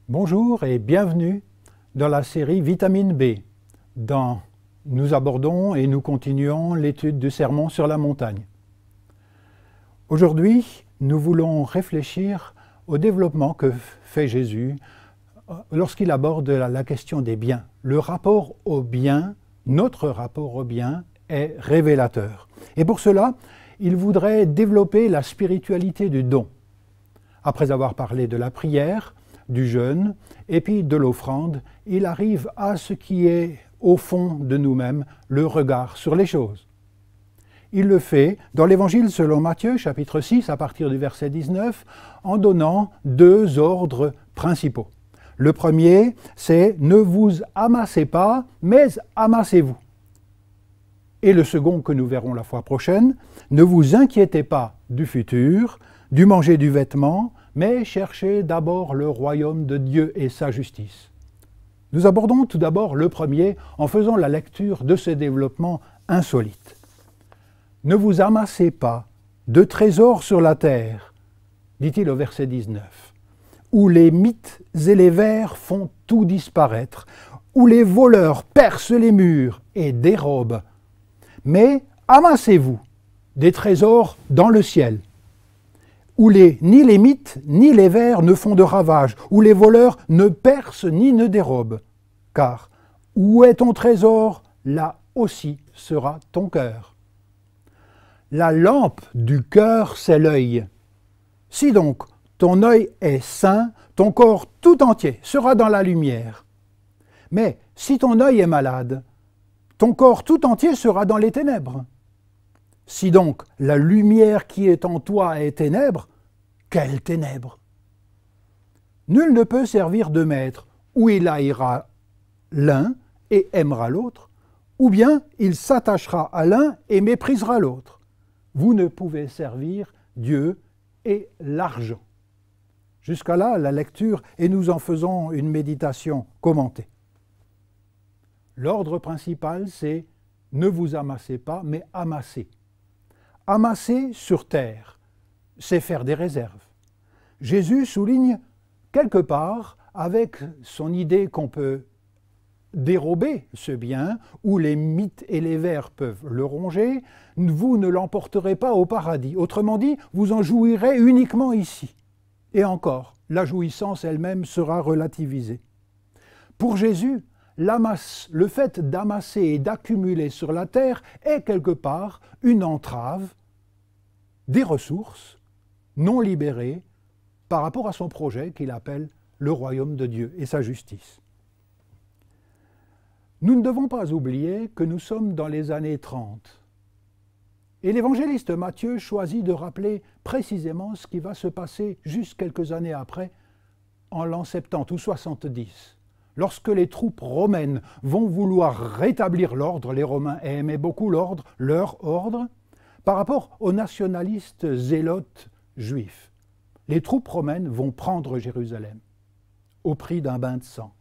Bonjour et bienvenue dans la série Vitamine B. Nous abordons et nous continuons l'étude du Sermon sur la montagne. Aujourd'hui, nous voulons réfléchir au développement que fait Jésus lorsqu'il aborde la question des biens. Le rapport au bien, notre rapport au bien, est révélateur. Et pour cela, il voudrait développer la spiritualité du don. Après avoir parlé de la prière, du jeûne et puis de l'offrande, il arrive à ce qui est au fond de nous-mêmes, le regard sur les choses. Il le fait dans l'Évangile selon Matthieu, chapitre 6, à partir du verset 19, en donnant deux ordres principaux. Le premier, c'est « Ne vous amassez pas, mais amassez-vous ». Et le second, que nous verrons la fois prochaine, « Ne vous inquiétez pas du futur, du manger du vêtement, mais cherchez d'abord le royaume de Dieu et sa justice. » Nous abordons tout d'abord le premier en faisant la lecture de ce développement insolite. « Ne vous amassez pas de trésors sur la terre », dit-il au verset 19, « où les mythes et les vers font tout disparaître, où les voleurs percent les murs et dérobent. Mais amassez-vous des trésors dans le ciel, où ni les mythes ni les vers ne font de ravages, où les voleurs ne percent ni ne dérobent. Car où est ton trésor, là aussi sera ton cœur. La lampe du cœur, c'est l'œil. Si donc ton œil est sain, ton corps tout entier sera dans la lumière. Mais si ton œil est malade, ton corps tout entier sera dans les ténèbres. Si donc la lumière qui est en toi est ténèbres, quelles ténèbres! Nul ne peut servir de maître, ou il haïra l'un et aimera l'autre, ou bien il s'attachera à l'un et méprisera l'autre. Vous ne pouvez servir Dieu et l'argent. Jusqu'à là, la lecture, et nous en faisons une méditation commentée. L'ordre principal, c'est « Ne vous amassez pas, mais amassez ». Amasser sur terre, c'est faire des réserves. Jésus souligne quelque part, avec son idée qu'on peut dérober ce bien, où les mythes et les vers peuvent le ronger, vous ne l'emporterez pas au paradis. Autrement dit, vous en jouirez uniquement ici. Et encore, la jouissance elle-même sera relativisée. Pour Jésus, le fait d'amasser et d'accumuler sur la terre est quelque part une entrave des ressources non libérées par rapport à son projet qu'il appelle le royaume de Dieu et sa justice. Nous ne devons pas oublier que nous sommes dans les années 30. Et l'évangéliste Matthieu choisit de rappeler précisément ce qui va se passer juste quelques années après, en l'an 70 ou 70. Lorsque les troupes romaines vont vouloir rétablir l'ordre, les Romains aimaient beaucoup l'ordre, leur ordre, par rapport aux nationalistes zélotes juifs. Les troupes romaines vont prendre Jérusalem au prix d'un bain de sang.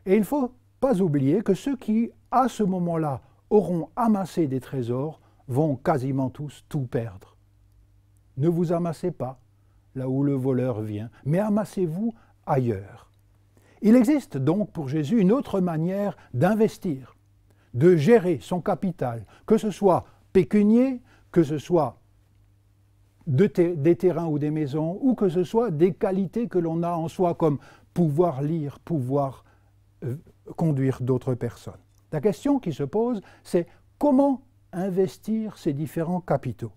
Et il ne faut pas oublier que ceux qui, à ce moment-là, auront amassé des trésors vont quasiment tous tout perdre. Ne vous amassez pas là où le voleur vient, mais amassez-vous ailleurs. Il existe donc pour Jésus une autre manière d'investir, de gérer son capital, que ce soit pécunier, que ce soit des terrains ou des maisons, ou que ce soit des qualités que l'on a en soi, comme pouvoir lire, pouvoir conduire d'autres personnes. La question qui se pose, c'est comment investir ces différents capitaux?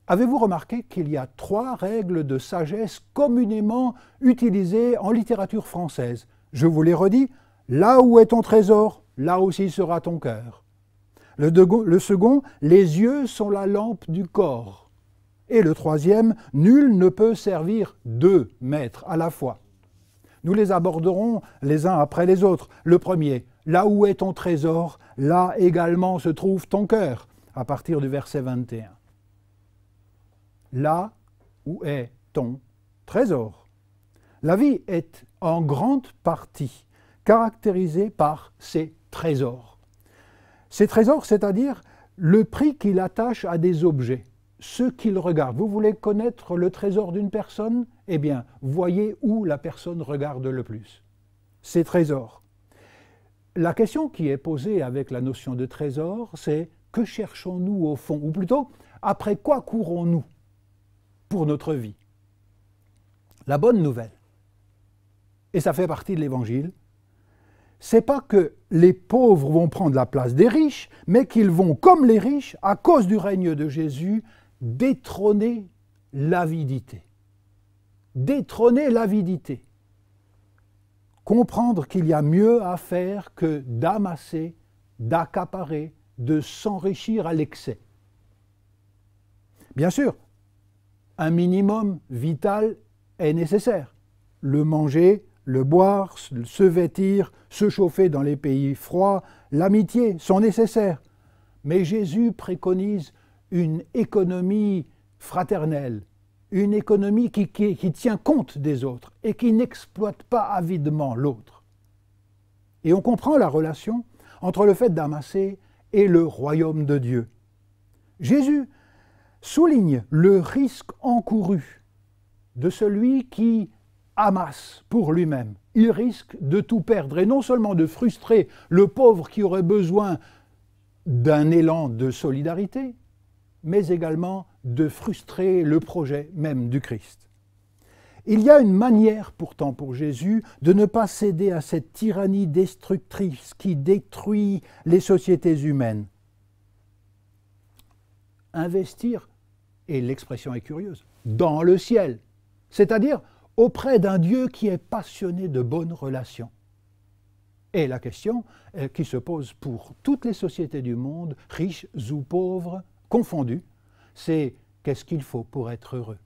Avez-vous remarqué qu'il y a 3 règles de sagesse communément utilisées en littérature française? Je vous les redis, là où est ton trésor, là aussi sera ton cœur. Le second, les yeux sont la lampe du corps. Et le troisième, nul ne peut servir 2 maîtres à la fois. Nous les aborderons les uns après les autres. Le premier, là où est ton trésor, là également se trouve ton cœur, à partir du verset 21. Là où est ton trésor. La vie est en grande partie caractérisée par ses trésors. Ces trésors, c'est-à-dire le prix qu'il attache à des objets, ce qu'il regarde. Vous voulez connaître le trésor d'une personne? eh bien, voyez où la personne regarde le plus. Ses trésors. La question qui est posée avec la notion de trésor, c'est que cherchons-nous au fond? Ou plutôt, après quoi courons-nous pour notre vie? La bonne nouvelle, et ça fait partie de l'Évangile, c'est pas que les pauvres vont prendre la place des riches, mais qu'ils vont, comme les riches, à cause du règne de Jésus, détrôner l'avidité. Détrôner l'avidité. Comprendre qu'il y a mieux à faire que d'amasser, d'accaparer, de s'enrichir à l'excès. Bien sûr, un minimum vital est nécessaire. Le manger, le boire, se vêtir, se chauffer dans les pays froids, l'amitié sont nécessaires. Mais Jésus préconise une économie fraternelle, une économie qui tient compte des autres et qui n'exploite pas avidement l'autre. Et on comprend la relation entre le fait d'amasser et le royaume de Dieu. Jésus souligne le risque encouru de celui qui amasse pour lui-même. Il risque de tout perdre et non seulement de frustrer le pauvre qui aurait besoin d'un élan de solidarité, mais également de frustrer le projet même du Christ. Il y a une manière pourtant pour Jésus de ne pas céder à cette tyrannie destructrice qui détruit les sociétés humaines. Investir, et l'expression est curieuse, dans le ciel, c'est-à-dire auprès d'un Dieu qui est passionné de bonnes relations. Et la question qui se pose pour toutes les sociétés du monde, riches ou pauvres, confondus, c'est qu'est-ce qu'il faut pour être heureux?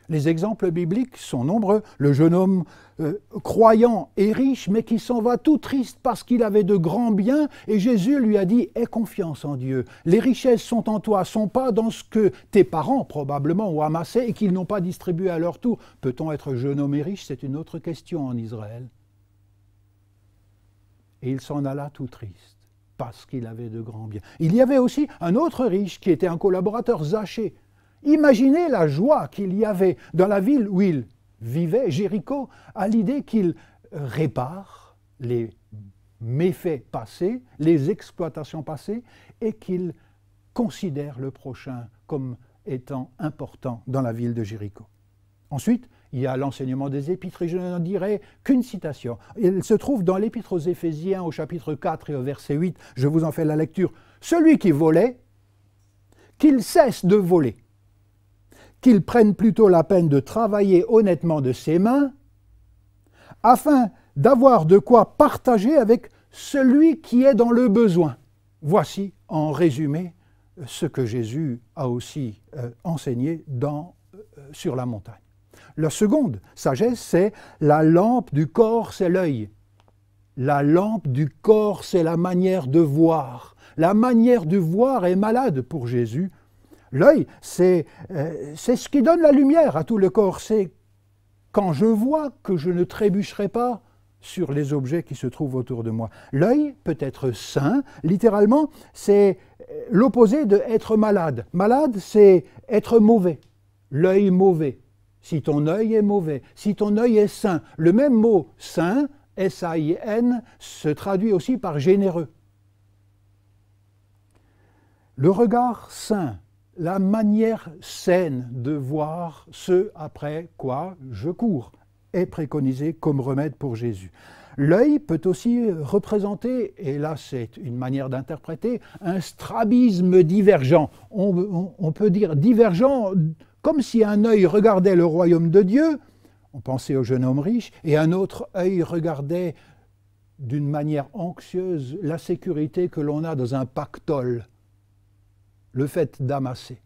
Les exemples bibliques sont nombreux. Le jeune homme croyant et riche, mais qui s'en va tout triste parce qu'il avait de grands biens, et Jésus lui a dit « Aie confiance en Dieu. Les richesses sont en toi, sont pas dans ce que tes parents probablement ont amassé et qu'ils n'ont pas distribué à leur tour. » Peut-on être jeune homme et riche? C'est une autre question en Israël. Et il s'en alla tout triste parce qu'il avait de grands biens. Il y avait aussi un autre riche qui était un collaborateur, Zachée. Imaginez la joie qu'il y avait dans la ville où il vivait, Jéricho, à l'idée qu'il répare les méfaits passés, les exploitations passées, et qu'il considère le prochain comme étant important dans la ville de Jéricho. Ensuite, il y a l'enseignement des épîtres, et je n'en dirai qu'une citation. Elle se trouve dans l'épître aux Éphésiens au chapitre 4 et au verset 8, je vous en fais la lecture. « Celui qui volait, qu'il cesse de voler, qu'il prenne plutôt la peine de travailler honnêtement de ses mains, afin d'avoir de quoi partager avec celui qui est dans le besoin. » Voici, en résumé, ce que Jésus a aussi enseigné sur la montagne. La seconde sagesse, c'est la lampe du corps, c'est l'œil. La lampe du corps, c'est la manière de voir. La manière de voir est malade pour Jésus. L'œil, c'est ce qui donne la lumière à tout le corps. C'est quand je vois que je ne trébucherai pas sur les objets qui se trouvent autour de moi. L'œil peut être sain, littéralement, c'est l'opposé de être malade. Malade, c'est être mauvais. L'œil mauvais. Si ton œil est mauvais, si ton œil est sain, le même mot sain, S-A-I-N, se traduit aussi par généreux. Le regard sain, la manière saine de voir ce après quoi je cours, est préconisé comme remède pour Jésus. L'œil peut aussi représenter, et là c'est une manière d'interpréter, un strabisme divergent. On peut dire divergent comme si un œil regardait le royaume de Dieu, on pensait au jeune homme riche, et un autre œil regardait d'une manière anxieuse la sécurité que l'on a dans un pactole, le fait d'amasser.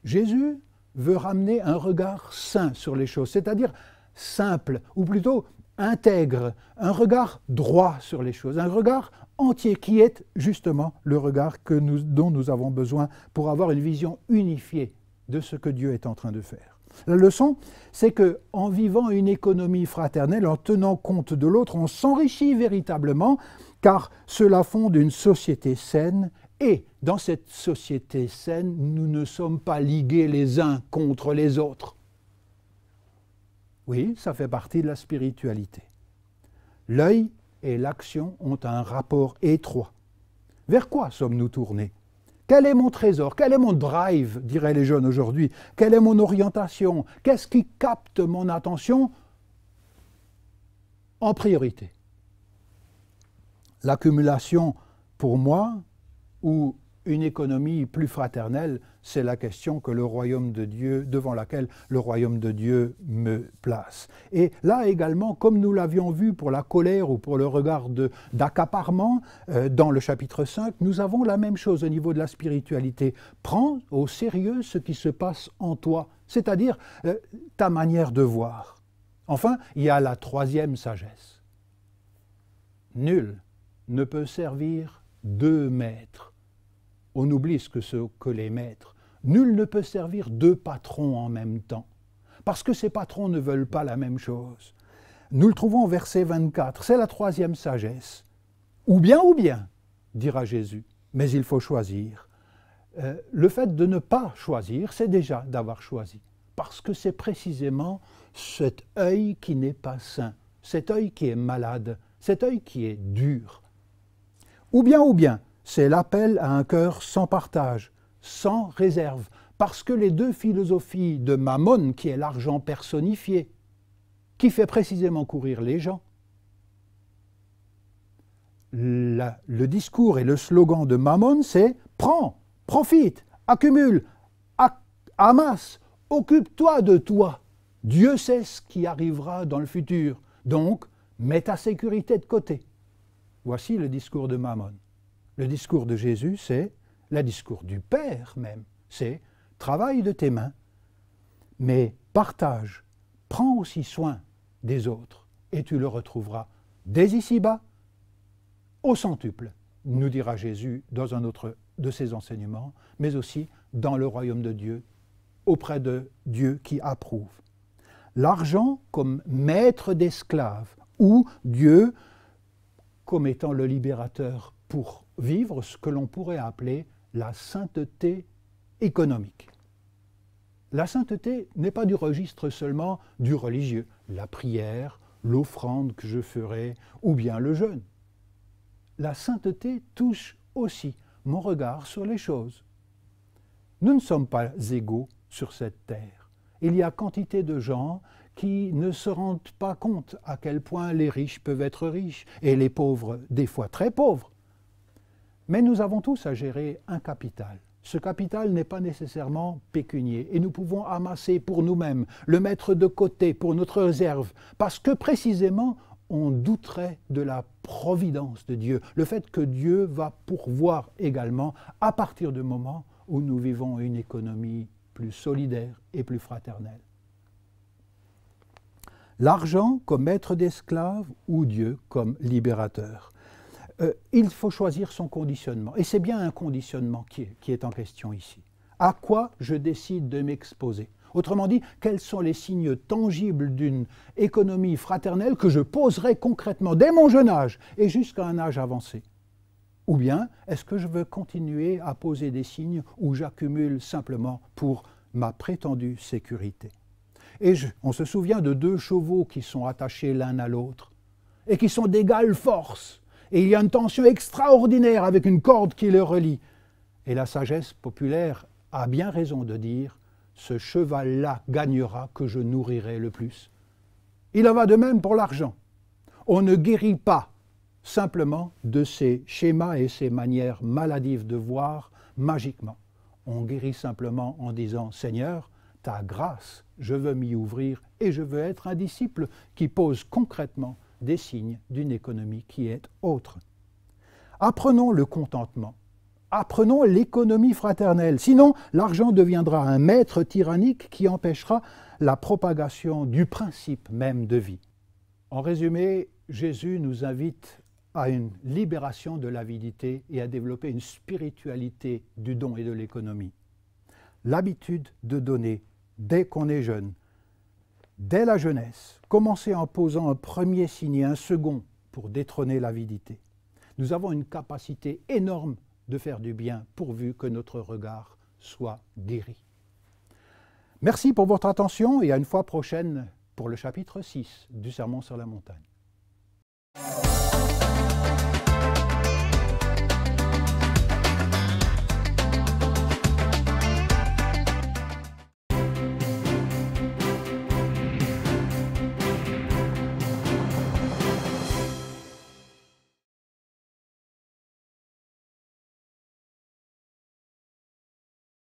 Jésus veut ramener un regard sain sur les choses, c'est-à-dire simple, ou plutôt intègre, un regard droit sur les choses, un regard entier qui est justement le regard dont nous avons besoin pour avoir une vision unifiée de ce que Dieu est en train de faire. La leçon, c'est qu'en vivant une économie fraternelle, en tenant compte de l'autre, on s'enrichit véritablement, car cela fonde une société saine, et dans cette société saine, nous ne sommes pas ligués les uns contre les autres. Oui, ça fait partie de la spiritualité. L'œil et l'action ont un rapport étroit. Vers quoi sommes-nous tournés? Quel est mon trésor? Quel est mon drive, diraient les jeunes aujourd'hui? Quelle est mon orientation? Qu'est-ce qui capte mon attention en priorité? L'accumulation, pour moi, ou une économie plus fraternelle, c'est la question que le royaume de Dieu, devant laquelle le royaume de Dieu me place. Et là également, comme nous l'avions vu pour la colère ou pour le regard d'accaparement dans le chapitre 5, nous avons la même chose au niveau de la spiritualité. Prends au sérieux ce qui se passe en toi, c'est-à-dire ta manière de voir. Enfin, il y a la troisième sagesse. Nul ne peut servir deux maîtres. On oublie ce que les maîtres. Nul ne peut servir deux patrons en même temps, parce que ces patrons ne veulent pas la même chose. Nous le trouvons au verset 24, c'est la troisième sagesse. Ou bien, dira Jésus, mais il faut choisir. Le fait de ne pas choisir, c'est déjà d'avoir choisi, parce que c'est précisément cet œil qui n'est pas sain, cet œil qui est malade, cet œil qui est dur. Ou bien, c'est l'appel à un cœur sans partage, sans réserve, parce que les deux philosophies de Mammon, qui est l'argent personnifié, qui fait précisément courir les gens, le discours et le slogan de Mammon, c'est « prends, profite, accumule, amasse, occupe-toi de toi. Dieu sait ce qui arrivera dans le futur, donc mets ta sécurité de côté. » Voici le discours de Mammon. Le discours de Jésus, c'est le discours du Père même. C'est « travaille de tes mains, mais partage, prends aussi soin des autres, et tu le retrouveras dès ici-bas, au centuple, nous dira Jésus dans un autre de ses enseignements, mais aussi dans le royaume de Dieu, auprès de Dieu qui approuve. L'argent comme maître d'esclaves, ou Dieu comme étant le libérateur pour vivre ce que l'on pourrait appeler la sainteté économique. La sainteté n'est pas du registre seulement du religieux, la prière, l'offrande que je ferai, ou bien le jeûne. La sainteté touche aussi mon regard sur les choses. Nous ne sommes pas égaux sur cette terre. Il y a quantité de gens qui ne se rendent pas compte à quel point les riches peuvent être riches et les pauvres, des fois très pauvres. Mais nous avons tous à gérer un capital. Ce capital n'est pas nécessairement pécunier et nous pouvons amasser pour nous-mêmes, le mettre de côté pour notre réserve, parce que précisément on douterait de la providence de Dieu, le fait que Dieu va pourvoir également à partir du moment où nous vivons une économie plus solidaire et plus fraternelle. L'argent comme maître d'esclaves ou Dieu comme libérateur. Il faut choisir son conditionnement. Et c'est bien un conditionnement qui est en question ici. À quoi je décide de m'exposer? Autrement dit, quels sont les signes tangibles d'une économie fraternelle que je poserai concrètement dès mon jeune âge et jusqu'à un âge avancé? Ou bien, est-ce que je veux continuer à poser des signes où j'accumule simplement pour ma prétendue sécurité? Et on se souvient de deux chevaux qui sont attachés l'un à l'autre et qui sont d'égale force. Et il y a une tension extraordinaire avec une corde qui les relie. Et la sagesse populaire a bien raison de dire « ce cheval-là gagnera que je nourrirai le plus ». Il en va de même pour l'argent. On ne guérit pas simplement de ces schémas et ces manières maladives de voir magiquement. On guérit simplement en disant « Seigneur, ta grâce, je veux m'y ouvrir et je veux être un disciple qui pose concrètement des signes d'une économie qui est autre. » Apprenons le contentement, apprenons l'économie fraternelle, sinon l'argent deviendra un maître tyrannique qui empêchera la propagation du principe même de vie. En résumé, Jésus nous invite à une libération de l'avidité et à développer une spiritualité du don et de l'économie. L'habitude de donner dès qu'on est jeune, dès la jeunesse, commencer en posant un premier signe et un second pour détrôner l'avidité. Nous avons une capacité énorme de faire du bien pourvu que notre regard soit guéri. Merci pour votre attention et à une fois prochaine pour le chapitre 6 du Sermon sur la montagne.